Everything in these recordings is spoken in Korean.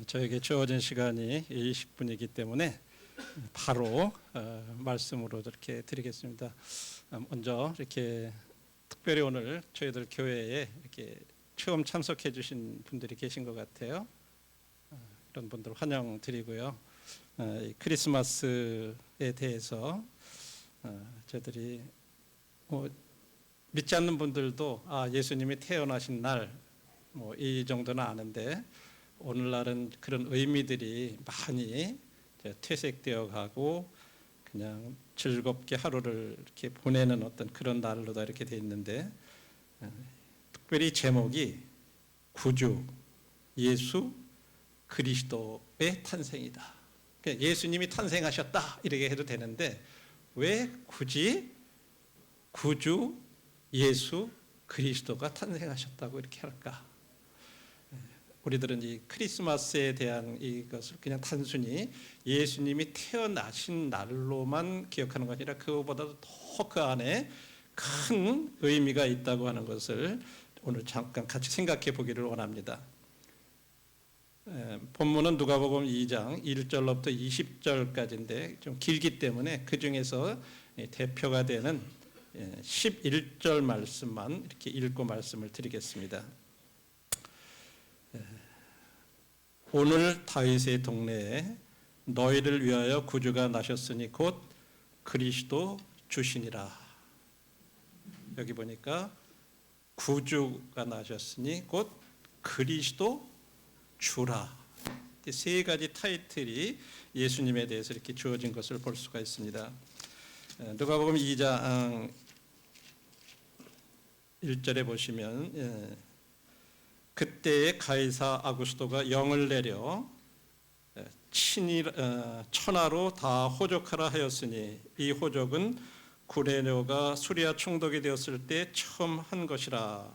저에게 주어진 시간이 20분이기 때문에 바로 말씀으로 이렇게 드리겠습니다. 먼저 이렇게 특별히 오늘 저희들 교회에 이렇게 처음 참석해 주신 분들이 계신 것 같아요. 이런 분들 환영드리고요. 이 크리스마스에 대해서 저희들이 믿지 않는 분들도 예수님이 태어나신 날 이 정도는 아는데 오늘날은 그런 의미들이 많이 퇴색되어 가고 그냥 즐겁게 하루를 이렇게 보내는 어떤 그런 날로 다 이렇게 돼 있는데, 특별히 제목이 구주 예수 그리스도의 탄생이다. 예수님이 탄생하셨다 이렇게 해도 되는데 왜 굳이 구주 예수 그리스도가 탄생하셨다고 이렇게 할까? 우리들은 이 크리스마스에 대한 이것을 그냥 단순히 예수님이 태어나신 날로만 기억하는 것이 아니라 그거보다도 더 그 안에 큰 의미가 있다고 하는 것을 오늘 잠깐 같이 생각해 보기를 원합니다. 본문은 누가복음 2장 1절로부터 20절까지인데 좀 길기 때문에 그 중에서 대표가 되는 11절 말씀만 이렇게 읽고 말씀을 드리겠습니다. 오늘 다윗의 동네에 너희를 위하여 구주가 나셨으니 곧 그리스도 주시니라. 여기 보니까 구주가 나셨으니 곧 그리스도 주라. 세 가지 타이틀이 예수님에 대해서 이렇게 주어진 것을 볼 수가 있습니다. 누가복음 2장 1절에 보시면 그때에 가이사 아구스도가 영을 내려 천하로 다 호족하라 하였으니 이 호족은 구레뇨가 수리아 총독이 되었을 때 처음 한 것이라.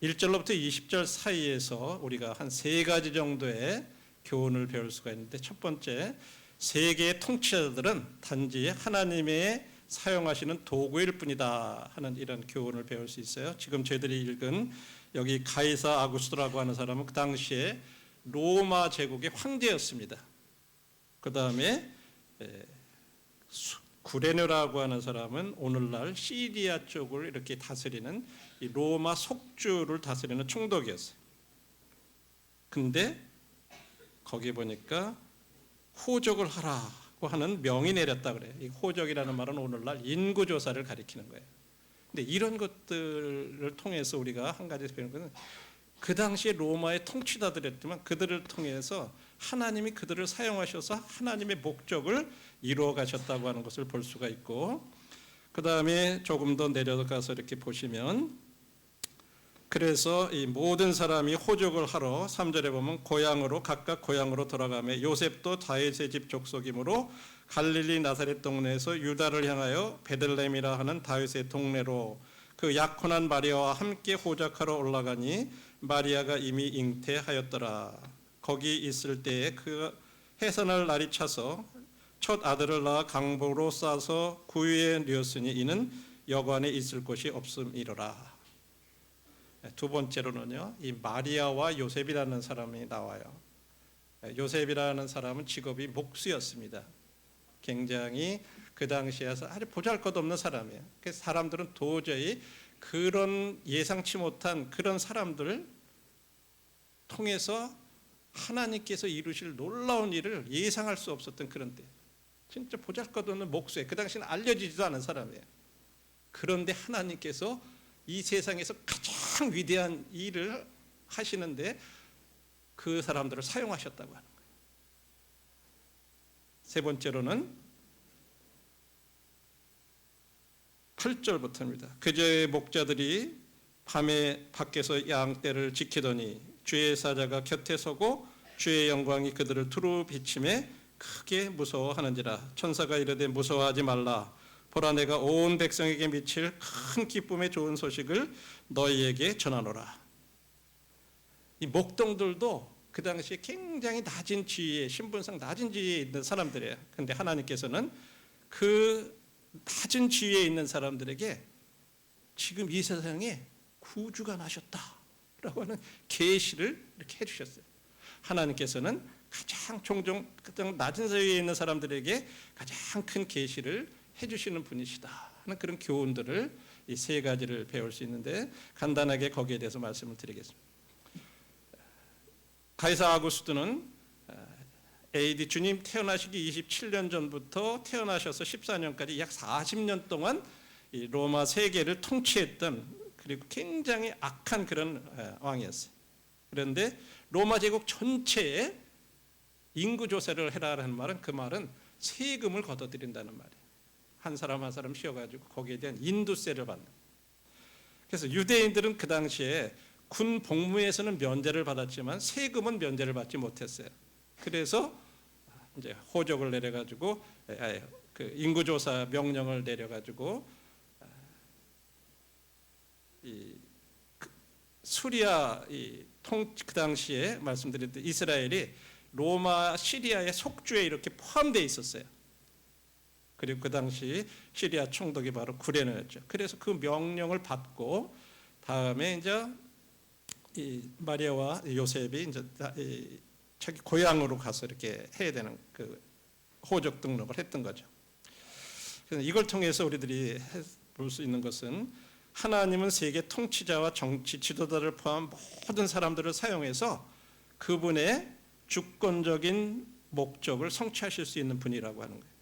1절로부터 20절 사이에서 우리가 한 세 가지 정도의 교훈을 배울 수가 있는데, 첫 번째, 세계의 통치자들은 단지 하나님의 사용하시는 도구일 뿐이다 하는 이런 교훈을 배울 수 있어요. 지금 저희들이 읽은 여기 가이사 아구스토라고 하는 사람은 그 당시에 로마 제국의 황제였습니다. 그 다음에 구레뇨라고 하는 사람은 오늘날 시리아 쪽을 이렇게 다스리는 이 로마 속주를 다스리는 총독이었어요. 근데 거기 보니까 호적을 하라고 하는 명이 내렸다 그래요. 이 호적이라는 말은 오늘날 인구조사를 가리키는 거예요. 근데 이런 것들을 통해서 우리가 한 가지 배우는 것은 그 당시에 로마의 통치자들이었지만 그들을 통해서 하나님이 그들을 사용하셔서 하나님의 목적을 이루어 가셨다고 하는 것을 볼 수가 있고, 그 다음에 조금 더 내려가서 이렇게 보시면 그래서 이 모든 사람이 호적을 하러 3절에 보면 고향으로 각각 고향으로 돌아가며 요셉도 다윗의 집 족속이므로 갈릴리 나사렛 동네에서 유다를 향하여 베들레헴이라 하는 다윗의 동네로 그 약혼한 마리아와 함께 호적하러 올라가니 마리아가 이미 잉태하였더라. 거기 있을 때에 그 해산할 날이 차서 첫 아들을 낳아 강보로 싸서 구유에 누웠으니 이는 여관에 있을 곳이 없음이로라. 두 번째로는요, 이 마리아와 요셉이라는 사람이 나와요. 요셉이라는 사람은 직업이 목수였습니다. 굉장히 그 당시에서 아주 보잘것없는 사람이에요. 그래서 사람들은 도저히 그런 예상치 못한 그런 사람들을 통해서 하나님께서 이루실 놀라운 일을 예상할 수 없었던 그런 때, 진짜 보잘것없는 목수예요. 그 당시는 알려지지도 않은 사람이에요. 그런데 하나님께서 이 세상에서 가장 위대한 일을 하시는데 그 사람들을 사용하셨다고 하는 거예요. 세 번째로는 8절부터입니다. 그제의 목자들이 밤에 밖에서 양떼를 지키더니 주의 사자가 곁에 서고 주의 영광이 그들을 두루 비침에 크게 무서워하는지라. 천사가 이르되 무서워하지 말라. 보라 내가 온 백성에게 미칠 큰 기쁨의 좋은 소식을 너희에게 전하노라. 이 목동들도 그 당시에 굉장히 낮은 지위에, 신분상 낮은 지위에 있는 사람들이에요. 그런데 하나님께서는 그 낮은 지위에 있는 사람들에게 지금 이 세상에 구주가 나셨다 하는 계시를 이렇게 해주셨어요. 하나님께서는 가장 낮은 사회에 있는 사람들에게 가장 큰 계시를 해주시는 분이시다 하는 그런 교훈들을 이 세 가지를 배울 수 있는데 간단하게 거기에 대해서 말씀을 드리겠습니다. 가이사 아구스토는 AD 주님 태어나시기 27년 전부터 태어나셔서 14년까지 약 40년 동안 이 로마 세계를 통치했던 그리고 굉장히 악한 그런 왕이었어요. 그런데 로마 제국 전체에 인구 조사를 해라라는 말은 그 말은 세금을 걷어들인다는 말이에요. 한 사람 한 사람 쉬어가지고 거기에 대한 인도세를 받는. 그래서 유대인들은 그 당시에 군 복무에서는 면제를 받았지만 세금은 면제를 받지 못했어요. 그래서 이제 호적을 내려가지고 그 인구조사 명령을 내려가지고 이 수리아 그 당시에 말씀드렸듯 이스라엘이 로마 시리아의 속주에 이렇게 포함되어 있었어요. 그리고 그 당시 시리아 총독이 바로 구레네였죠. 그래서 그 명령을 받고 다음에 이제 이 마리아와 요셉이 이제 자기 고향으로 가서 이렇게 해야 되는 그 호적 등록을 했던 거죠. 그래서 이걸 통해서 우리들이 볼 수 있는 것은 하나님은 세계 통치자와 정치 지도자를 포함한 모든 사람들을 사용해서 그분의 주권적인 목적을 성취하실 수 있는 분이라고 하는 거예요.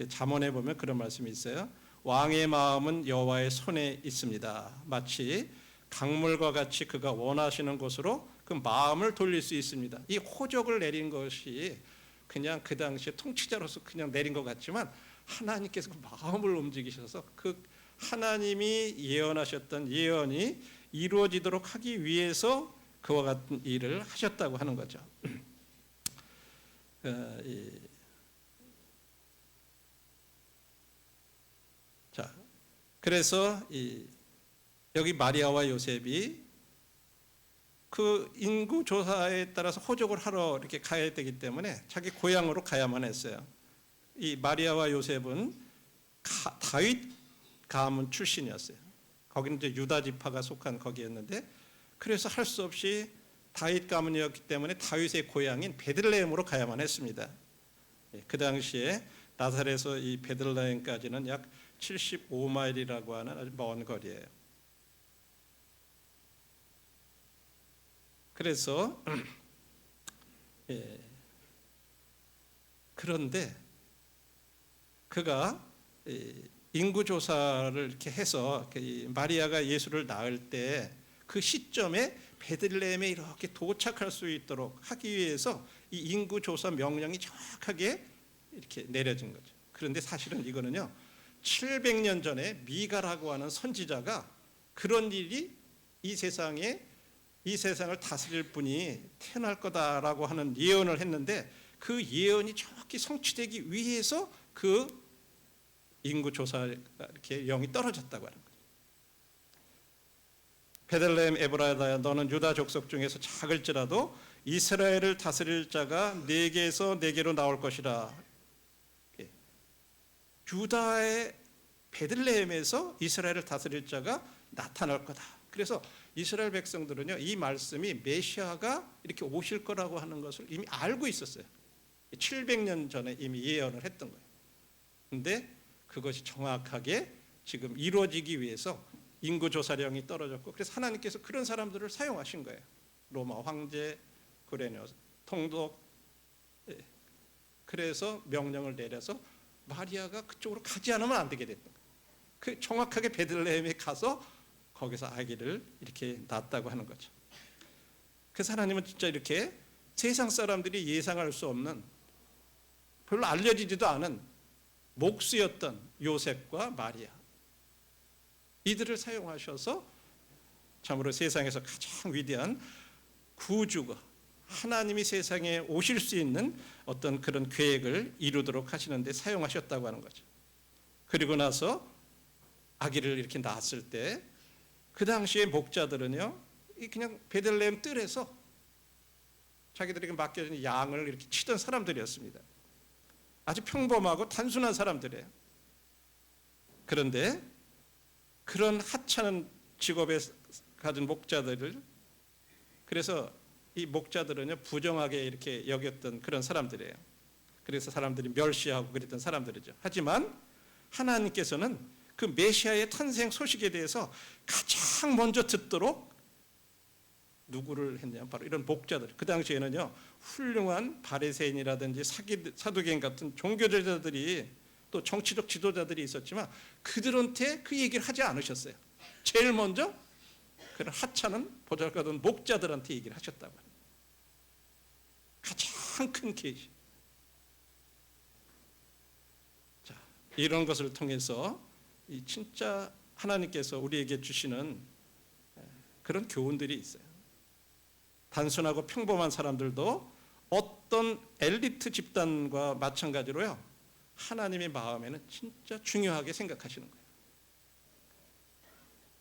잠언에 보면 그런 말씀이 있어요. 왕의 마음은 여호와의 손에 있습니다. 마치 강물과 같이 그가 원하시는 곳으로 그 마음을 돌릴 수 있습니다. 이 호적을 내린 것이 그냥 그 당시에 통치자로서 그냥 내린 것 같지만 하나님께서 그 마음을 움직이셔서 그 하나님이 예언하셨던 예언이 이루어지도록 하기 위해서 그와 같은 일을 하셨다고 하는 거죠. 자, 그래서 여기 마리아와 요셉이 그 인구 조사에 따라서 호적을 하러 이렇게 가야 되기 때문에 자기 고향으로 가야만 했어요. 이 마리아와 요셉은 다윗 가문 출신이었어요. 거기는 이제 유다 지파가 속한 거기였는데 그래서 할 수 없이 다윗 가문이었기 때문에 다윗의 고향인 베들레헴으로 가야만 했습니다. 그 당시에 나사렛에서 이 베들레헴까지는 약 75마일이라고 하는 아주 먼 거리예요. 그래서 그런데 그가 인구 조사를 이렇게 해서 마리아가 예수를 낳을 때 그 시점에 베들레헴에 이렇게 도착할 수 있도록 하기 위해서 이 인구 조사 명령이 정확하게 이렇게 내려진 거죠. 그런데 사실은 이거는요 700년 전에 미가라고 하는 선지자가 그런 일이 이 세상을 다스릴 분이 태어날 거다라고 하는 예언을 했는데 그 예언이 정확히 성취되기 위해서 그 인구 조사 이렇게 영이 떨어졌다고 하는 거예요. 베들레헴 에브라다야 너는 유다 족속 중에서 작을지라도 이스라엘을 다스릴 자가 네게에서 네게로 나올 것이라. 유다의 베들레헴에서 이스라엘을 다스릴 자가 나타날 거다. 그래서 이스라엘 백성들은요 이 말씀이 메시아가 이렇게 오실 거라고 하는 것을 이미 알고 있었어요. 700년 전에 이미 예언을 했던 거예요. 그런데 그것이 정확하게 지금 이루어지기 위해서 인구조사령이 떨어졌고 그래서 하나님께서 그런 사람들을 사용하신 거예요. 로마 황제, 구레네오스, 통독. 그래서 명령을 내려서 마리아가 그쪽으로 가지 않으면 안 되게 됐던 거예요. 그 정확하게 베들레헴에 가서 거기서 아기를 이렇게 낳았다고 하는 거죠. 그래서 하나님은 진짜 이렇게 세상 사람들이 예상할 수 없는 별로 알려지지도 않은 목수였던 요셉과 마리아 이들을 사용하셔서 참으로 세상에서 가장 위대한 구주가 하나님이 세상에 오실 수 있는 어떤 그런 계획을 이루도록 하시는데 사용하셨다고 하는 거죠. 그리고 나서 아기를 이렇게 낳았을 때 그 당시에 목자들은요 그냥 베들레헴 뜰에서 자기들에게 맡겨진 양을 이렇게 치던 사람들이었습니다. 아주 평범하고 단순한 사람들이에요. 그런데 그런 하찮은 직업에 가진 목자들을 그래서 이 목자들은요 부정하게 이렇게 여겼던 그런 사람들이에요. 그래서 사람들이 멸시하고 그랬던 사람들이죠. 하지만 하나님께서는 그 메시아의 탄생 소식에 대해서 가장 먼저 듣도록 누구를 했냐면 바로 이런 목자들. 그 당시에는요 훌륭한 바리새인이라든지 사두개인 같은 종교제자들이 또 정치적 지도자들이 있었지만 그들한테 그 얘기를 하지 않으셨어요. 제일 먼저 그런 하찮은 보잘것없는 목자들한테 얘기를 하셨다고 합니다. 가장 큰 계시. 자, 이런 것을 통해서 이 진짜 하나님께서 우리에게 주시는 그런 교훈들이 있어요. 단순하고 평범한 사람들도 어떤 엘리트 집단과 마찬가지로요 하나님의 마음에는 진짜 중요하게 생각하시는 거예요.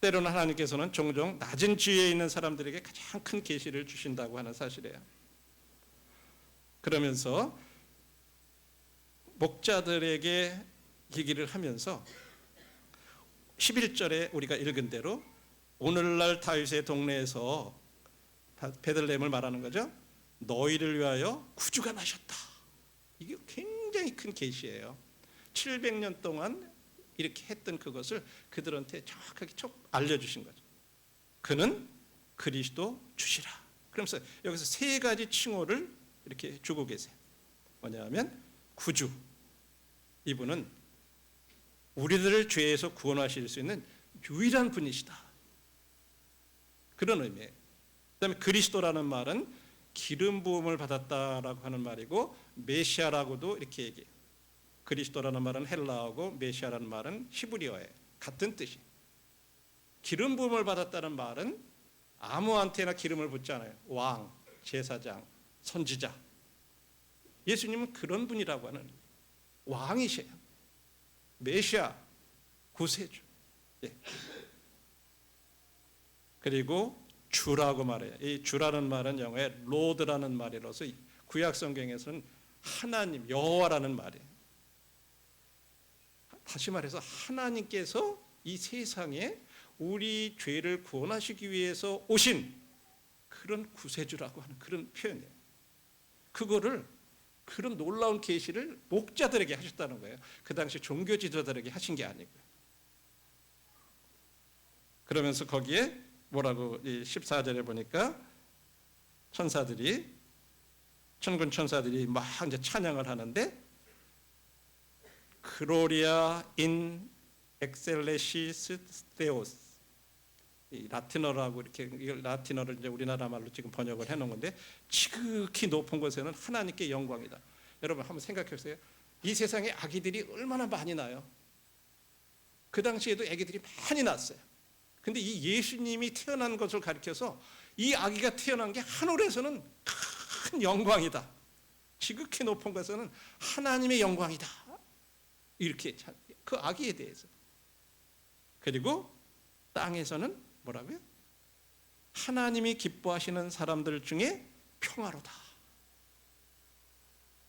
때로는 하나님께서는 종종 낮은 지위에 있는 사람들에게 가장 큰 계시를 주신다고 하는 사실이에요. 그러면서 목자들에게 얘기를 하면서 11절에 우리가 읽은 대로 오늘날 다윗의 동네에서 베들레헴을 말하는 거죠. 너희를 위하여 구주가 나셨다. 이게 굉장히 큰 계시예요. 700년 동안 이렇게 했던 그것을 그들한테 정확하게 알려주신 거죠. 그는 그리스도 주시라. 그러면서 여기서 세 가지 칭호를 이렇게 주고 계세요. 뭐냐면 구주. 이분은 우리들을 죄에서 구원하실 수 있는 유일한 분이시다. 그런 의미예요. 그다음에 그리스도라는 말은 기름 부음을 받았다라고 하는 말이고 메시아라고도 이렇게 얘기해요. 그리스도라는 말은 헬라어고 메시아라는 말은 히브리어예요. 같은 뜻이에요. 기름 부음을 받았다는 말은 아무한테나 기름을 붓지 않아요. 왕, 제사장, 선지자. 예수님은 그런 분이라고 하는 왕이세요. 메시아, 구세주. 예. 그리고 주라고 말해요. 이 주라는 말은 영어에 로드라는 말이라서 구약 성경에서는 하나님, 여호와라는 말이에요. 다시 말해서 하나님께서 이 세상에 우리 죄를 구원하시기 위해서 오신 그런 구세주라고 하는 그런 표현이에요. 그거를 그런 놀라운 계시를 목자들에게 하셨다는 거예요. 그 당시 종교 지도자들에게 하신 게 아니고요. 그러면서 거기에 뭐라고 14절에 보니까 천사들이 천군 천사들이 막 이제 찬양을 하는데 그로리아 인 엑셀레시스 데오스 이 라틴어라고 이렇게 이걸 라틴어를 이제 우리나라 말로 지금 번역을 해놓은 건데 지극히 높은 곳에는 하나님께 영광이다. 여러분 한번 생각해 보세요. 이 세상에 아기들이 얼마나 많이 나요. 그 당시에도 아기들이 많이 났어요. 근데 이 예수님이 태어난 것을 가리켜서 이 아기가 태어난 게 하늘에서는 큰 영광이다. 지극히 높은 곳에서는 하나님의 영광이다. 이렇게 그 아기에 대해서. 그리고 땅에서는 뭐라고요? 하나님이 기뻐하시는 사람들 중에 평화로다.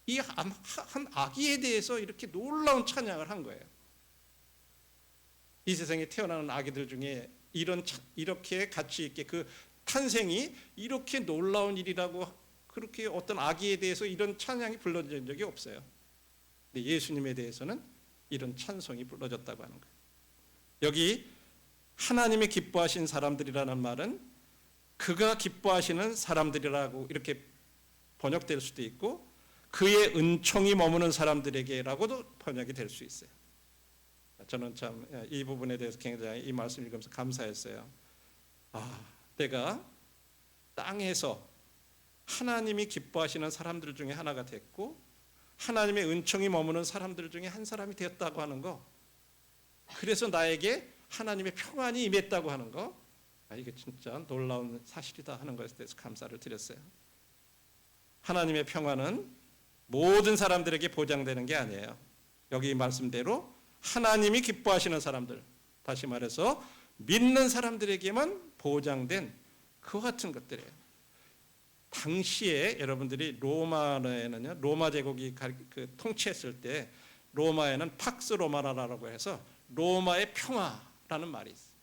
이 한 아기에 대해서 이렇게 놀라운 찬양을 한 거예요. 이 세상에 태어나는 아기들 중에 이렇게 가치 있게 그 탄생이 이렇게 놀라운 일이라고 그렇게 어떤 아기에 대해서 이런 찬양이 불러진 적이 없어요. 근데 예수님에 대해서는 이런 찬송이 불러졌다고 하는 거예요. 여기 하나님이 기뻐하신 사람들이라는 말은 그가 기뻐하시는 사람들이라고 이렇게 번역될 수도 있고 그의 은총이 머무는 사람들에게라고도 번역이 될 수 있어요. 저는 참 이 부분에 대해서 굉장히 이 말씀 읽으면서 감사했어요. 내가 땅에서 하나님이 기뻐하시는 사람들 중에 하나가 됐고 하나님의 은총이 머무는 사람들 중에 한 사람이 되었다고 하는 거, 그래서 나에게 하나님의 평안이 임했다고 하는 거, 이게 진짜 놀라운 사실이다 하는 것에 대해서 감사를 드렸어요. 하나님의 평안은 모든 사람들에게 보장되는 게 아니에요. 여기 말씀대로 하나님이 기뻐하시는 사람들, 다시 말해서 믿는 사람들에게만 보장된 그와 같은 것들이에요. 당시에 여러분들이 로마에는요, 로마 제국이 통치했을 때 로마에는 팍스 로마나라고 해서 로마의 평화라는 말이 있어요.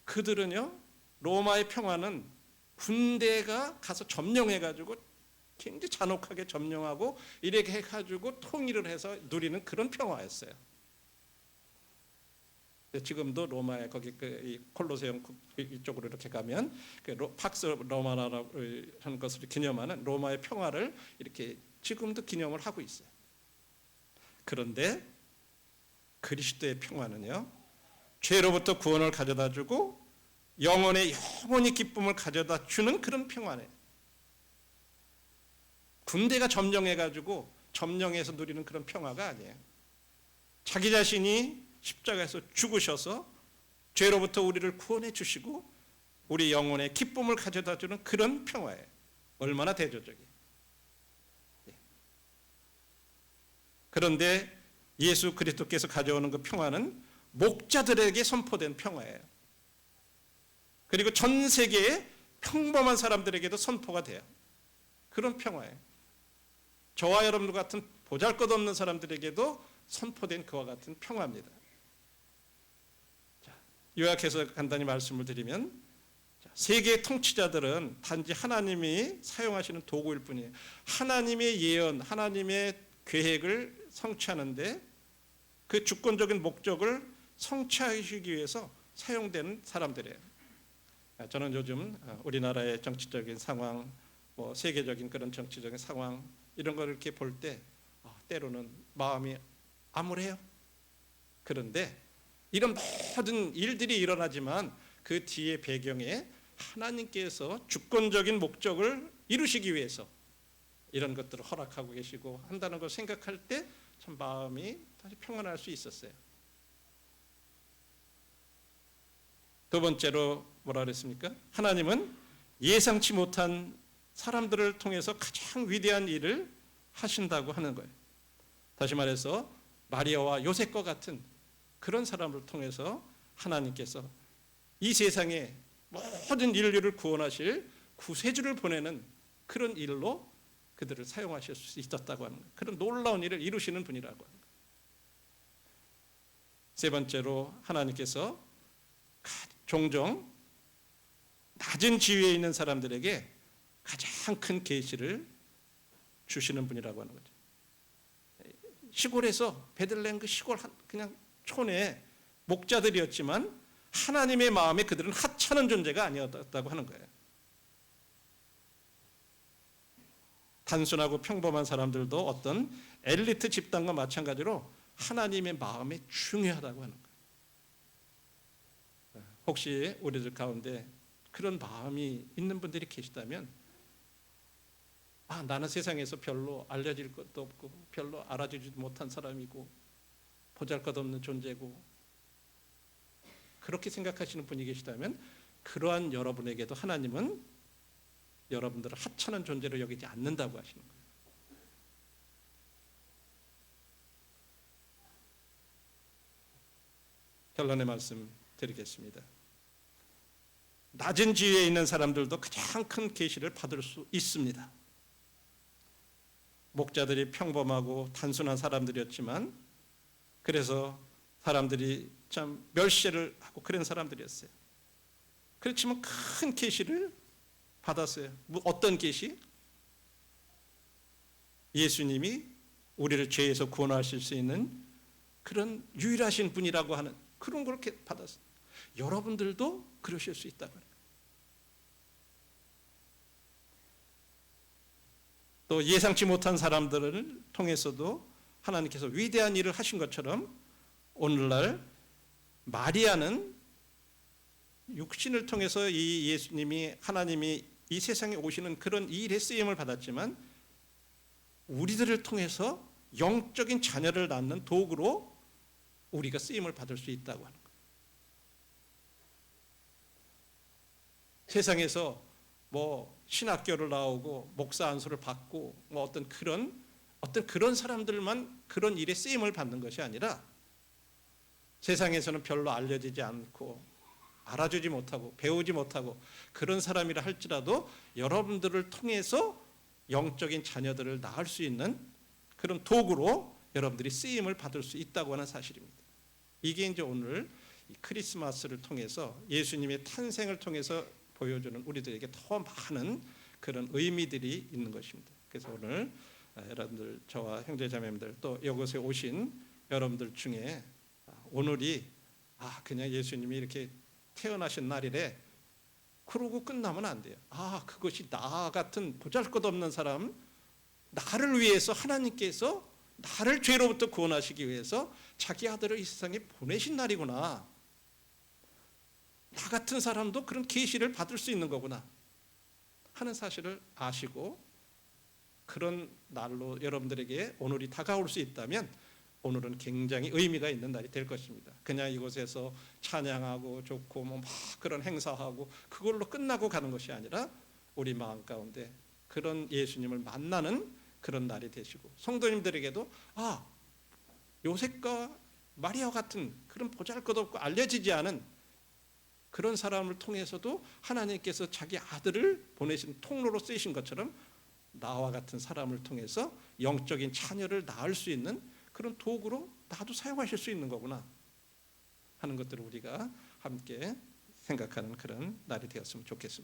그들은요 로마의 평화는 군대가 가서 점령해가지고 굉장히 잔혹하게 점령하고 이렇게 해가지고 통일을 해서 누리는 그런 평화였어요. 지금도 로마에 거기 이 콜로세움 이쪽으로 이렇게 가면 팍스 로마나라고 하는 것을 기념하는 로마의 평화를 이렇게 지금도 기념을 하고 있어요. 그런데 그리스도의 평화는요, 죄로부터 구원을 가져다 주고 영혼의 영원히 기쁨을 가져다 주는 그런 평화네요. 군대가 점령해가지고 점령해서 누리는 그런 평화가 아니에요. 자기 자신이 십자가에서 죽으셔서 죄로부터 우리를 구원해 주시고 우리 영혼의 기쁨을 가져다 주는 그런 평화예요. 얼마나 대조적이에요. 그런데 예수 그리스도께서 가져오는 그 평화는 목자들에게 선포된 평화예요. 그리고 전 세계의 평범한 사람들에게도 선포가 돼요. 그런 평화예요. 저와 여러분들 같은 보잘것없는 사람들에게도 선포된 그와 같은 평화입니다. 요약해서 간단히 말씀을 드리면, 세계 통치자들은 단지 하나님이 사용하시는 도구일 뿐이에요. 하나님의 예언, 하나님의 계획을 성취하는데 그 주권적인 목적을 성취하시기 위해서 사용되는 사람들이에요. 저는 요즘 우리나라의 정치적인 상황, 세계적인 그런 정치적인 상황 이런 걸 이렇게 볼 때 때로는 마음이 암울해요. 그런데 이런 모든 일들이 일어나지만 그 뒤에 배경에 하나님께서 주권적인 목적을 이루시기 위해서 이런 것들을 허락하고 계시고 한다는 걸 생각할 때 참 마음이 다시 평안할 수 있었어요. 두 번째로 뭐라 그랬습니까? 하나님은 예상치 못한 사람들을 통해서 가장 위대한 일을 하신다고 하는 거예요. 다시 말해서 마리아와 요셉과 같은 그런 사람을 통해서 하나님께서 이 세상에 모든 인류를 구원하실 구세주를 보내는 그런 일로 그들을 사용하실 수 있었다고 하는 거예요. 그런 놀라운 일을 이루시는 분이라고 하는 거예요. 세 번째로 하나님께서 종종 낮은 지위에 있는 사람들에게 가장 큰 계시를 주시는 분이라고 하는 거죠. 시골에서 베들레헴 그 시골 그냥 촌에 목자들이었지만 하나님의 마음에 그들은 하찮은 존재가 아니었다고 하는 거예요. 단순하고 평범한 사람들도 어떤 엘리트 집단과 마찬가지로 하나님의 마음이 중요하다고 하는 거예요. 혹시 우리들 가운데 그런 마음이 있는 분들이 계시다면 나는 세상에서 별로 알려질 것도 없고 별로 알아주지 못한 사람이고 보잘것없는 존재고 그렇게 생각하시는 분이 계시다면 그러한 여러분에게도 하나님은 여러분들을 하찮은 존재로 여기지 않는다고 하시는 거예요. 결론의 말씀 드리겠습니다. 낮은 지위에 있는 사람들도 가장 큰 계시를 받을 수 있습니다. 목자들이 평범하고 단순한 사람들이었지만 그래서 사람들이 참 멸시를 하고 그런 사람들이었어요. 그렇지만 큰 계시를 받았어요. 어떤 계시? 예수님이 우리를 죄에서 구원하실 수 있는 그런 유일하신 분이라고 하는 그런 걸 이렇게 받았어요. 여러분들도 그러실 수 있다고 해요. 또 예상치 못한 사람들을 통해서도 하나님께서 위대한 일을 하신 것처럼 오늘날 마리아는 육신을 통해서 이 예수님이 하나님이 이 세상에 오시는 그런 일에 쓰임을 받았지만 우리들을 통해서 영적인 자녀를 낳는 도구로 우리가 쓰임을 받을 수 있다고 하는 거예요. 세상에서 신학교를 나오고 목사 안수를 받고 어떤 그런 사람들만 그런 일에 쓰임을 받는 것이 아니라 세상에서는 별로 알려지지 않고 알아주지 못하고 배우지 못하고 그런 사람이라 할지라도 여러분들을 통해서 영적인 자녀들을 낳을 수 있는 그런 도구로 여러분들이 쓰임을 받을 수 있다고 하는 사실입니다. 이게 이제 오늘 이 크리스마스를 통해서 예수님의 탄생을 통해서 보여주는 우리들에게 더 많은 그런 의미들이 있는 것입니다. 그래서 오늘 여러분들, 저와 형제자매님들, 또 이곳에 오신 여러분들 중에 오늘이 그냥 예수님이 이렇게 태어나신 날이래, 그러고 끝나면 안 돼요. 그것이 나 같은 보잘것없는 사람, 나를 위해서 하나님께서 나를 죄로부터 구원하시기 위해서 자기 아들을 이 세상에 보내신 날이구나. 나 같은 사람도 그런 계시를 받을 수 있는 거구나 하는 사실을 아시고, 그런 날로 여러분들에게 오늘이 다가올 수 있다면 오늘은 굉장히 의미가 있는 날이 될 것입니다. 그냥 이곳에서 찬양하고 좋고 막 그런 행사하고 그걸로 끝나고 가는 것이 아니라 우리 마음 가운데 그런 예수님을 만나는 그런 날이 되시고, 성도님들에게도 요셉과 마리아 같은 그런 보잘것없고 알려지지 않은 그런 사람을 통해서도 하나님께서 자기 아들을 보내신 통로로 쓰이신 것처럼 나와 같은 사람을 통해서 영적인 자녀를 낳을 수 있는 그런 도구로 나도 사용하실 수 있는 거구나 하는 것들을 우리가 함께 생각하는 그런 날이 되었으면 좋겠습니다.